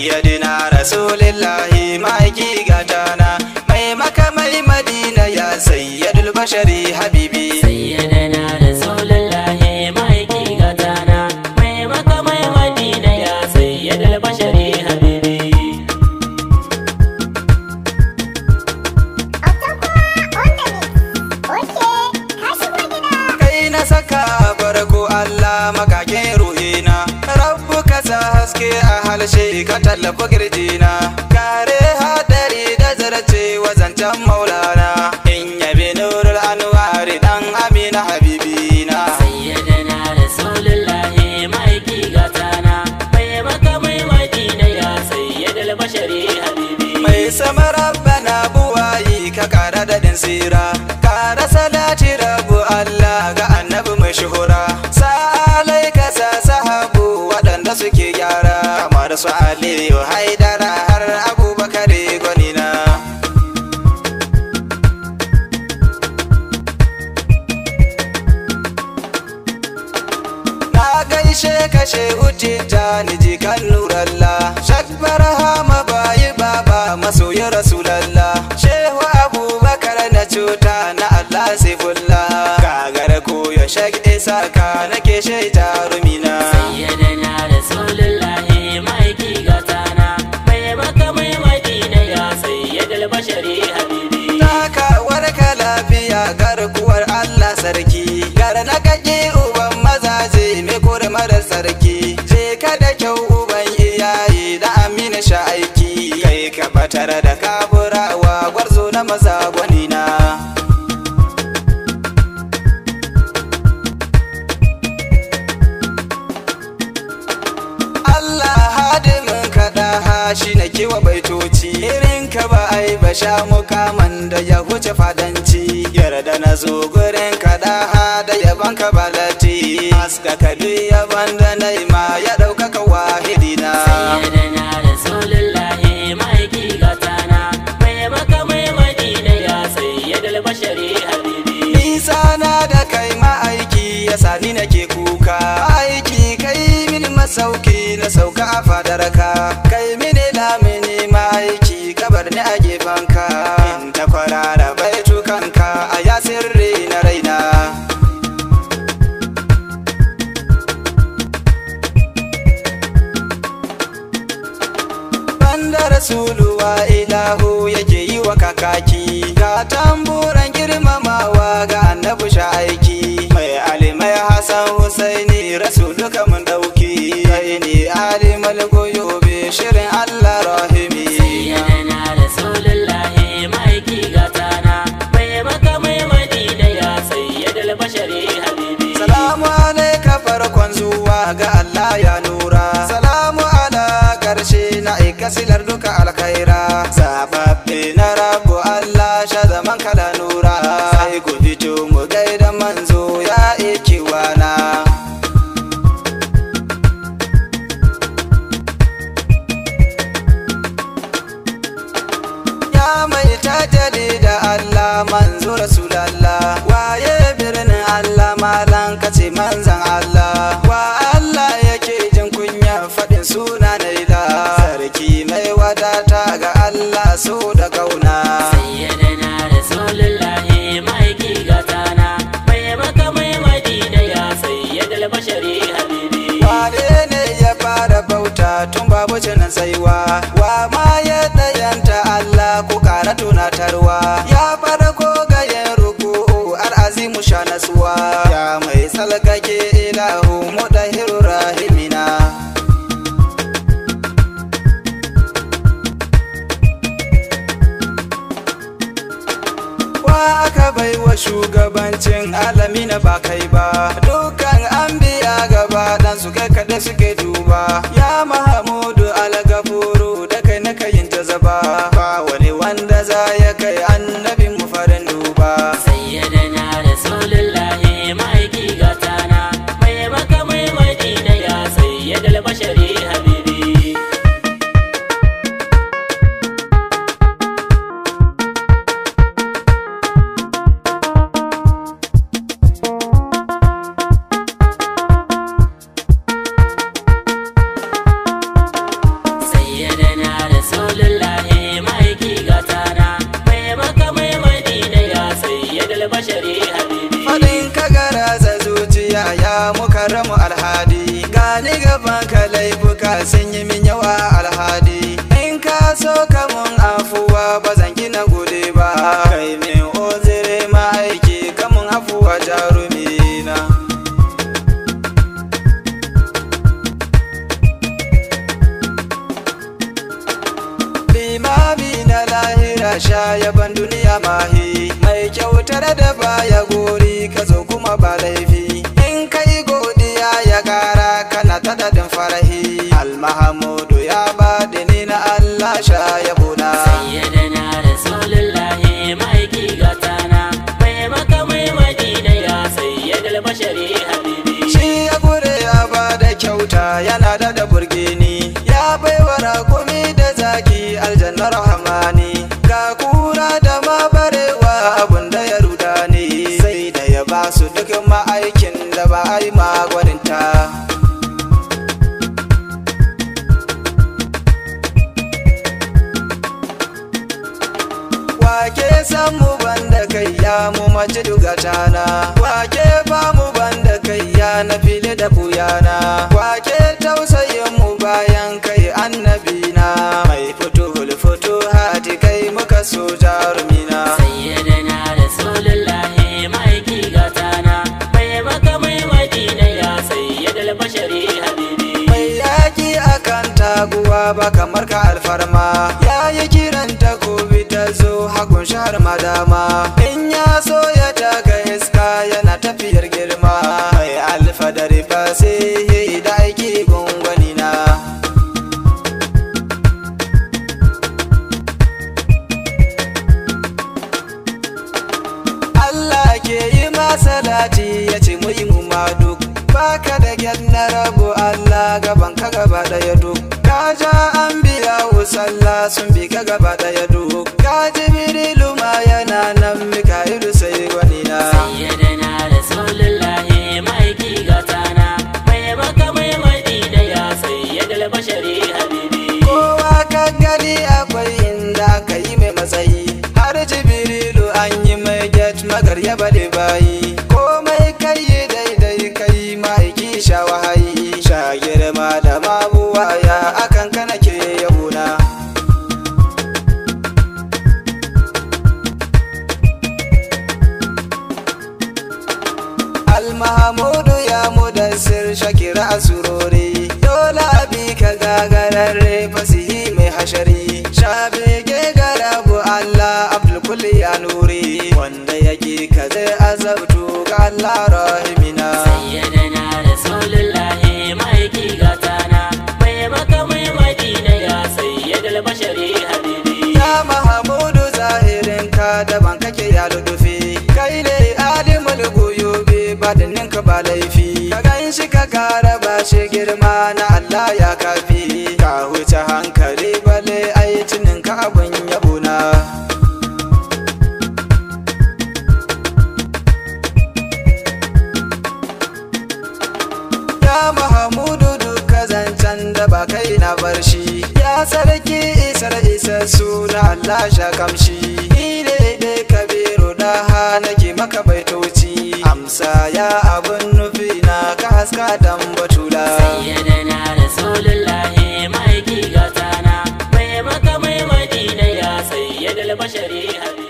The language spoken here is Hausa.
sayyidina rasulillahi ma'aiki gatana mai maka mai madina ya sayyidul bashari habibi sayyidina rasulullahi ma'aiki gatana mai maka mai madina ya sayyidul bashari habibi. kai na saka farko Allah makakin ruhina rabbu ka sa haske a halshe ka tallafa girjina kare hadari da zarce wazancan maulana in yabi nurul anwari dan amina habibina sayyidina rasulullahi ma'aiki gatana mai maka mai madina ya sayyidul bashari habibi. mai sama rabbana buwayi ka kara daɗin sira kara salati rabu Allah ga annabi mai shuhura sa'alai ka sa sahabu waɗanda suke gyara kamar su Aliyu Haidara har Abubakar gwanina na gaishe kashe hujjita ni jikan nurallah shak barahama bayi baba masoyin rasulallah shehu abubakar na cuta na Allah sifullah gagar koyo shak isa ka nake shaita rumina sayyidina rasulullahi ma'aiki gatana mai maka mai madina ya sayyidul bashari habibi. takawar ka lafiya garkuwar Allah sarki gar na kake uban mazaje mai kurmar sarki je ka da kyau uban iyaye da amina sha aiki kai ka batar da kafurawa gwarzo na maza gwanina Allah hadimin kaɗa shi na kiwa baitoci irin ka ba ai ba sha mukaman da ya huce fadanci yarda na zo gurin kaɗa da yaban ka balati aska kadu yaban da naima ya ɗaukaka wahidina sayyidina rasulullahi ma'aiki gatana mai maka mai madina ya sayyidul bashari habibi. nisa na da kai ma'aiki ya sani nake kuka aiki kai min masauki na sauka a fadarka kai mini lamini ma'aiki kabar ni a gefanka in ta kwarara baitukanka a ya sirri na raina banda rasuluwa ilahu yake yi wa kakaki ga tamburan girmamawa ga annabi sha aiki mai alimai Hassan Husaini rasulu kamun dauki kai ne alimul goyobe shirin Allah rahimi sayyidina rasulullahi ma'aiki gatana mai maka mai madina ya sayyidul bashari habibi. salamu alaika farkon zuwa ga Allah ya nura salamu ala karshe na aikasilar duka alkhaira sababbi na rabu Allah sha zaman kala nura sai ku fito mu gaida manzo ya ikiwana ya mai tajali da Allah manzo rasulallah waye birnin Allah malan kace manzan Allah wa Allah yake jin kunya faɗin suna na ila sarki mai wadata ga Allah so da kauna sayyidina rasulullahi ma'aiki gatana mai maka mai madina ya sayyidul bashari habibi. wane ne ya fara bauta tun babu cinan saiwa wa ma ya dayanta Allah ku kara tunatarwa ya fara ko gayen ruku'u al'azimu sha nasuwa ya mai salkake ilahu mudahiru rahimina wa aka baiwa shugabancin alamina ba kai ba dukkan an biya gaba dan su kai kada suke duba ya mahamudu algafuru da kai na kayin ta zaba ba wani wanda za ya kai annabin mu farin duba sayyidina rasulullahi ma'aiki gatana mai maka mai madina ya sayyidul bashari habibi. laifuka sun yi min yawa alhadi. In ka so ka mun afuwa ba zan gina gode ba. Kai min ozire ma'aiki ka mun afuwa jarumina. Limami na lahira sha yaban duniya mahi, mai kyautar da baya gori ka zo kuma ba laifi. In kai godiya ya kara kana ta dadin farahi. Almahamudu ya bada ni na Allah sha yabona. Sayyidina Rasulullahi ma'aiki gatana, mai maka mai madina ya sayyidal bashari habibi. Shi ya gure ya bada kyauta yana da burgeni, ya baiwa rakumi da zaki aljannar rahmani. Ga kura da ma barewa abunda ya ruda ne, sai da ya ba su duk ma'aikin da ba a yi magwaninta. Wake san mu banda kai ya mu mace dugatana, wake ba mu banda kai ya na fili da buyana, wake tausayin mu bayan kai annabina, mai futu hati kai muka so jarumina. Sayyidina Rasulullahi ma'aiki gatana, mai maka mai madina ya sayyidal bashari habibi. Mai yaki akan taguwa ba kamar ka alfarma, ya yi kiran takobi ta zo hagun shahar madama. In ya so ya taka iska yana tafiyar girma, mai alfadari fasihi da aiki gungwanina. Allah ke yi masalati ya ce mu yi mu duk, baka da gyar na rabu Allah gaban ka gaba daya duk. Ka ja an biya sallah sun bi ka gaba daya duk. Ka Jibrilu ma yana nan Mika'ilu sai gwanina. Sayyidina Rasulullahi ma'aiki gatana, mai maka mai madina ya sayyidal bashari habibi. Kowa ka gani akwai inda aka yi mai matsayi, har Jibrilu an yi mai get magar ya bade bayi. Komai kai daidai kai ma'aiki sha wahayi, sha girma da mabuwa ya akan kana ke yabona. Almahamudu ya mudassir shakira asurori, dole abi ka gagararre fasihi mai hashari. Shabege garabu Allah Abdul kulli ya nuri, wanda yake ka zai azabtu ga Allah rahimina. Sayyidina Rasulullahi ma'aiki gatana, mai maka mai madina ya sayyidal bashari habibi. Ya Mahamudu zahirin ka daban kake ya ludufi, kai ne alimul guyubi badinin ka ba laifi. Ka gan shi ka kara ba shi girma na Allah ya kafi, ka wuce hankali bale ai tunin ka abun yabona. Ya Mahamudu duka zancen da ba kai na bar shi, ya sarki isar suna Allah sha kamshi. Ile dai kabiru da ha nake maka baitoci, amsa ya abun nufi na ka haska dan batula. Sayyidina Rasulullahi ma'aiki gatana, mai maka mai madina ya sayyidal bashari habibi.